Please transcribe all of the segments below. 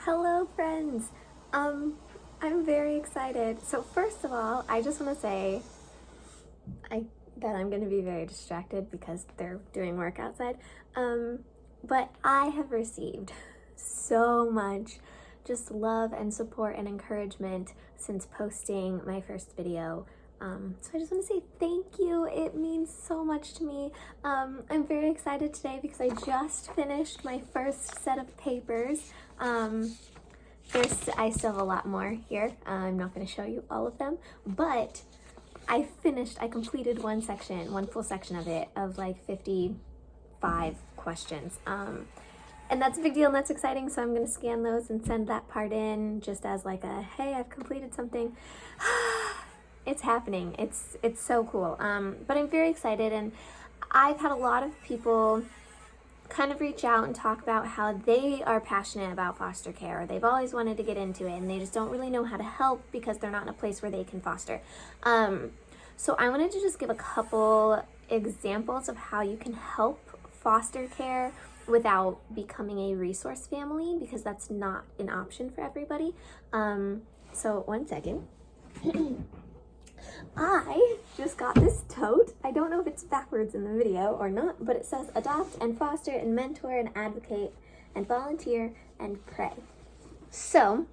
Hello friends! I'm very excited. So first of all, I just want to say that I'm going to be very distracted because they're doing work outside. But I have received so much just love and support and encouragement since posting my first video. So I just want to say thank you. It means so much to me. I'm very excited today because I just finished my first set of papers. I still have a lot more here. I'm not going to show you all of them, but I completed one full section of it, of like 55 questions. And that's a big deal and that's exciting, so I'm going to scan those and send that part in just as like a, hey, I've completed something. It's happening. It's so cool. But I'm very excited, and I've had a lot of people kind of reach out and talk about how they are passionate about foster care, or they've always wanted to get into it and they just don't really know how to help because they're not in a place where they can foster. So I wanted to just give a couple examples of how you can help foster care without becoming a resource family, because that's not an option for everybody. So one second. I just got this tote. I don't know if it's backwards in the video or not, but it says adopt and foster and mentor and advocate and volunteer and pray. So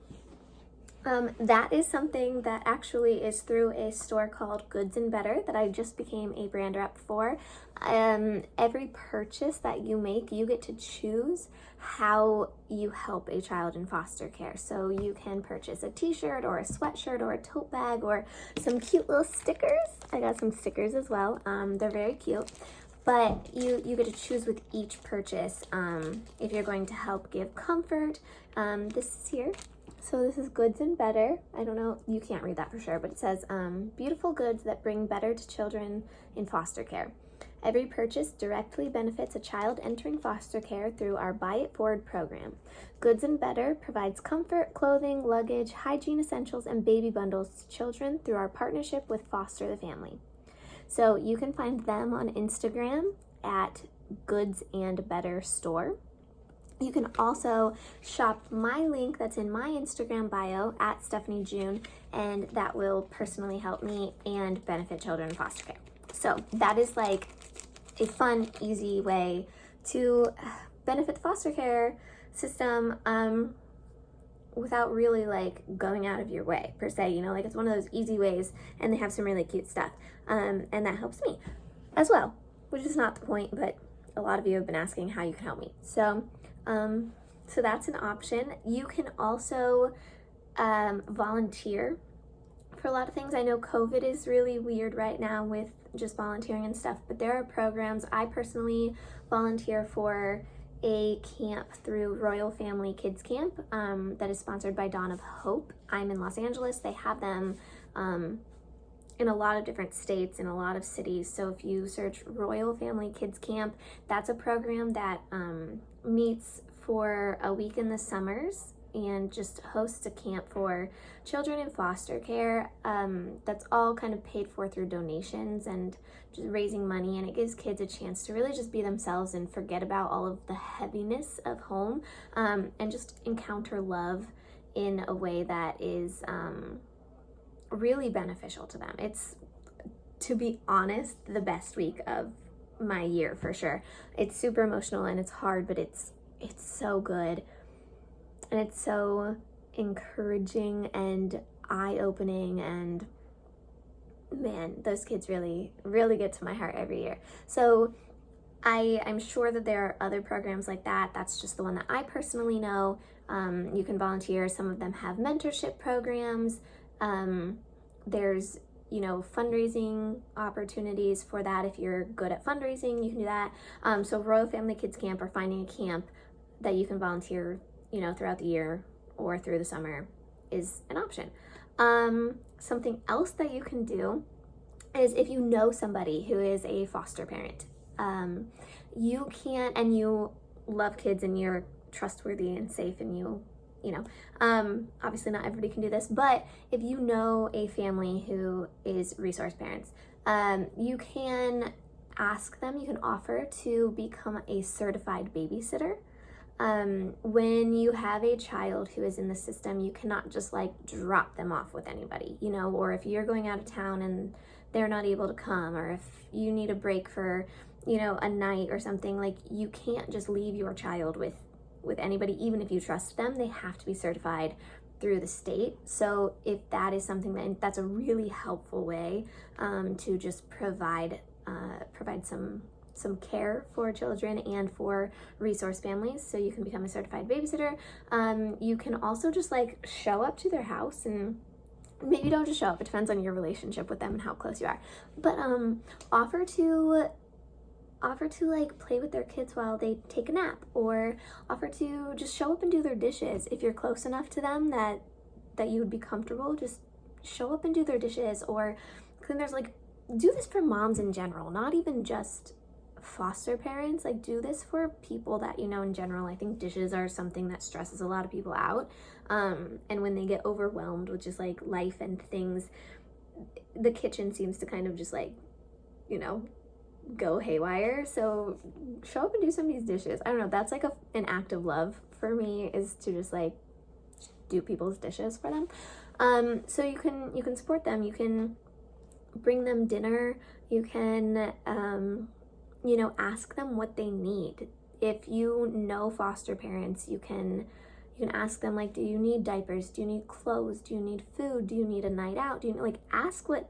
that is something that actually is through a store called Goods&Better that I just became a brand rep for. Every purchase that you make, you get to choose how you help a child in foster care. So you can purchase a t-shirt or a sweatshirt or a tote bag or some cute little stickers. I got some stickers as well. They're very cute. But you get to choose with each purchase if you're going to help give comfort. This is here. So this is Goods&Better. I don't know, you can't read that for sure, but it says beautiful goods that bring better to children in foster care. Every purchase directly benefits a child entering foster care through our Buy It Forward program. Goods&Better provides comfort, clothing, luggage, hygiene essentials, and baby bundles to children through our partnership with Foster the Family. So you can find them on Instagram at Goods&Better Store. You can also shop my link that's in my Instagram bio at stefanijune, and that will personally help me and benefit children in foster care. So that is like a fun, easy way to benefit the foster care system without really like going out of your way per se, you know, like it's one of those easy ways, and they have some really cute stuff. And that helps me as well, which is not the point, but a lot of you have been asking how you can help me. So that's an option. You can also volunteer for a lot of things. I know COVID is really weird right now with just volunteering and stuff, but there are programs. I personally volunteer for a camp through Royal Family Kids Camp that is sponsored by Dawn of Hope. I'm in Los Angeles. They have them in a lot of different states, in a lot of cities. So if you search Royal Family Kids Camp, that's a program that meets for a week in the summers and just hosts a camp for children in foster care. That's all kind of paid for through donations and just raising money, and it gives kids a chance to really just be themselves and forget about all of the heaviness of home, and just encounter love in a way that is really beneficial to them. It's, to be honest, the best week of my year for sure. It's super emotional and it's hard, but it's so good, and it's so encouraging and eye-opening, and man, those kids really get to my heart every year. So I'm sure that there are other programs like that. That's just the one that I personally know. You can volunteer. Some of them have mentorship programs. There's, you know, fundraising opportunities for that. If you're good at fundraising, you can do that. So Royal Family Kids Camp, or finding a camp that you can volunteer, you know, throughout the year or through the summer, is an option. Something else that you can do is, if you know somebody who is a foster parent, you can, and you love kids and you're trustworthy and safe, and you know, obviously not everybody can do this, but if you know a family who is resource parents, you can ask them, you can offer to become a certified babysitter. when you have a child who is in the system, you cannot just like drop them off with anybody, you know, or if you're going out of town and they're not able to come, or if you need a break for, you know, a night or something, like you can't just leave your child with anybody. Even if you trust them, they have to be certified through the state. So if that is something that's a really helpful way to just provide some care for children and for resource families, so you can become a certified babysitter. You can also just like show up to their house, and maybe don't just show up, it depends on your relationship with them and how close you are, but offer to like play with their kids while they take a nap, or offer to just show up and do their dishes. If you're close enough to them that you would be comfortable, just show up and do their dishes, or there's like, do this for moms in general, not even just foster parents. Like, do this for people that, you know, in general. I think dishes are something that stresses a lot of people out, and when they get overwhelmed with just like life and things, the kitchen seems to kind of just like, you know, go haywire. So show up and do some of these dishes. I don't know, that's like an act of love for me, is to just like do people's dishes for them. So you can support them, you can bring them dinner, you can you know, ask them what they need. If you know foster parents, you can ask them, like, do you need diapers, do you need clothes, do you need food, do you need a night out, do you like, ask what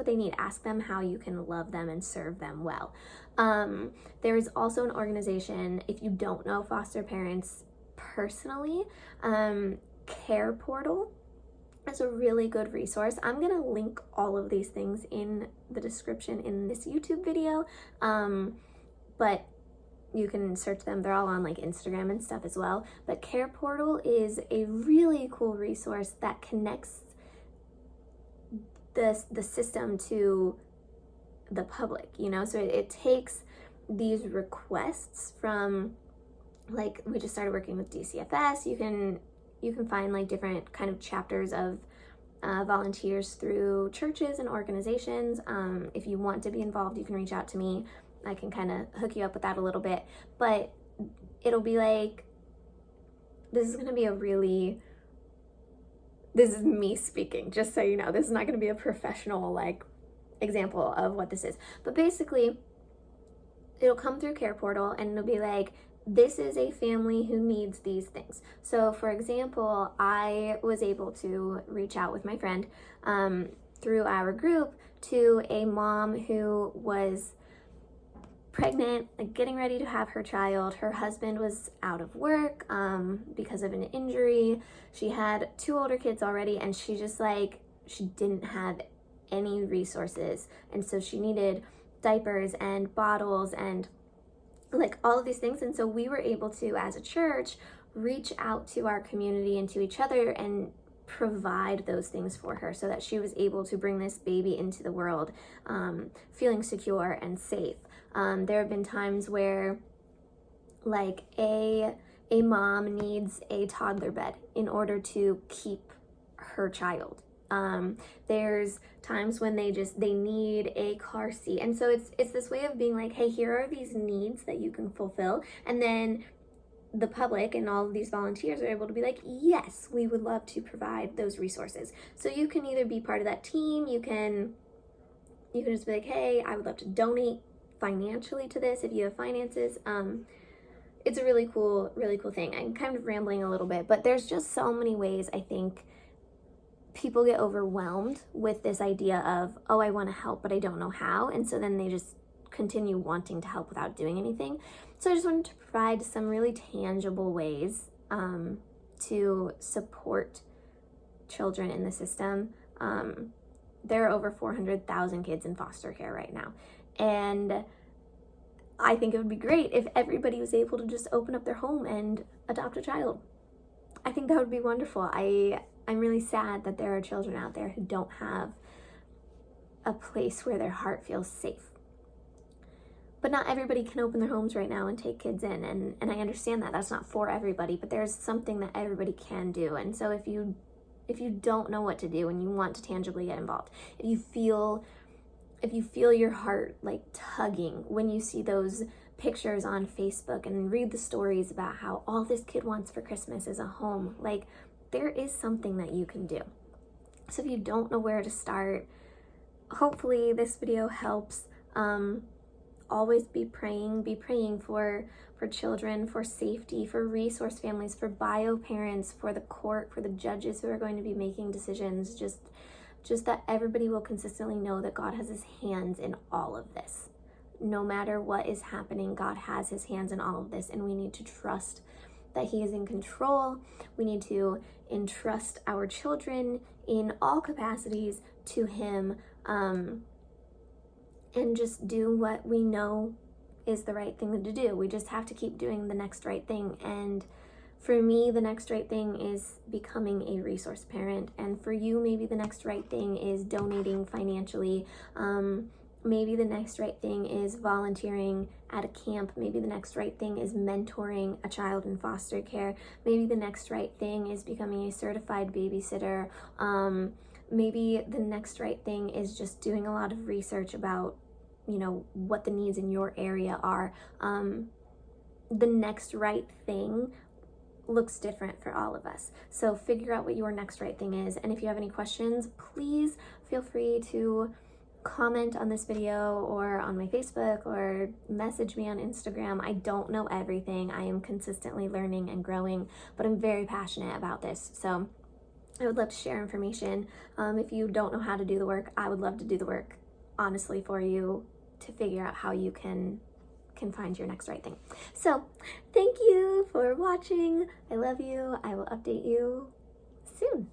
they need. Ask them how you can love them and serve them well. There is also an organization, if you don't know foster parents personally, CarePortal is a really good resource. I'm gonna link all of these things in the description in this YouTube video, but you can search them. They're all on like Instagram and stuff as well. But CarePortal is a really cool resource that connects the system to the public, you know. So it takes these requests from, like, we just started working with DCFS. You can find like different kind of chapters of volunteers through churches and organizations. If you want to be involved, you can reach out to me. I can kind of hook you up with that a little bit, but it'll be like, this is going to be this is me speaking, just so you know. This is not going to be a professional like example of what this is, but basically it'll come through CarePortal and it'll be like, this is a family who needs these things. So for example, I was able to reach out with my friend through our group to a mom who was pregnant, like getting ready to have her child. Her husband was out of work because of an injury. She had 2 older kids already, and she didn't have any resources, and so she needed diapers and bottles and like all of these things. And so we were able to, as a church, reach out to our community and to each other and provide those things for her, so that she was able to bring this baby into the world feeling secure and safe. There have been times where like a mom needs a toddler bed in order to keep her child. There's times when they need a car seat. And so it's this way of being like, hey, here are these needs that you can fulfill. And then the public and all of these volunteers are able to be like, yes, we would love to provide those resources. So you can either be part of that team, you can just be like, hey, I would love to donate financially to this if you have finances. It's a really cool thing. I'm kind of rambling a little bit, but there's just so many ways I think people get overwhelmed with this idea of, oh, I want to help, but I don't know how. And so then they just continue wanting to help without doing anything. So I just wanted to provide some really tangible ways to support children in the system. There are over 400,000 kids in foster care right now. And I think it would be great if everybody was able to just open up their home and adopt a child. I think that would be wonderful. I'm really sad that there are children out there who don't have a place where their heart feels safe. But not everybody can open their homes right now and take kids in, and I understand that that's not for everybody, but there's something that everybody can do. And so if you don't know what to do and you want to tangibly get involved, if you feel your heart like tugging when you see those pictures on Facebook and read the stories about how all this kid wants for Christmas is a home. Like, there is something that you can do. So if you don't know where to start, hopefully this video helps. Always be praying for children, for safety, for resource families, for bio parents, for the court, for the judges who are going to be making decisions, just that everybody will consistently know that God has his hands in all of this. No matter what is happening, God has his hands in all of this, and we need to trust that he is in control. We need to entrust our children in all capacities to him, and just do what we know is the right thing to do. We just have to keep doing the next right thing. And for me, the next right thing is becoming a resource parent. And for you, maybe the next right thing is donating financially. Maybe the next right thing is volunteering at a camp. Maybe the next right thing is mentoring a child in foster care. Maybe the next right thing is becoming a certified babysitter. Maybe the next right thing is just doing a lot of research about, what the needs in your area are. The next right thing looks different for all of us. So figure out what your next right thing is. And if you have any questions, please feel free to comment on this video or on my Facebook or message me on Instagram. I don't know everything. I am consistently learning and growing, but I'm very passionate about this. So I would love to share information. If you don't know how to do the work, I would love to do the work, honestly, for you to figure out how you can find your next right thing. So thank you for watching. I love you. I will update you soon.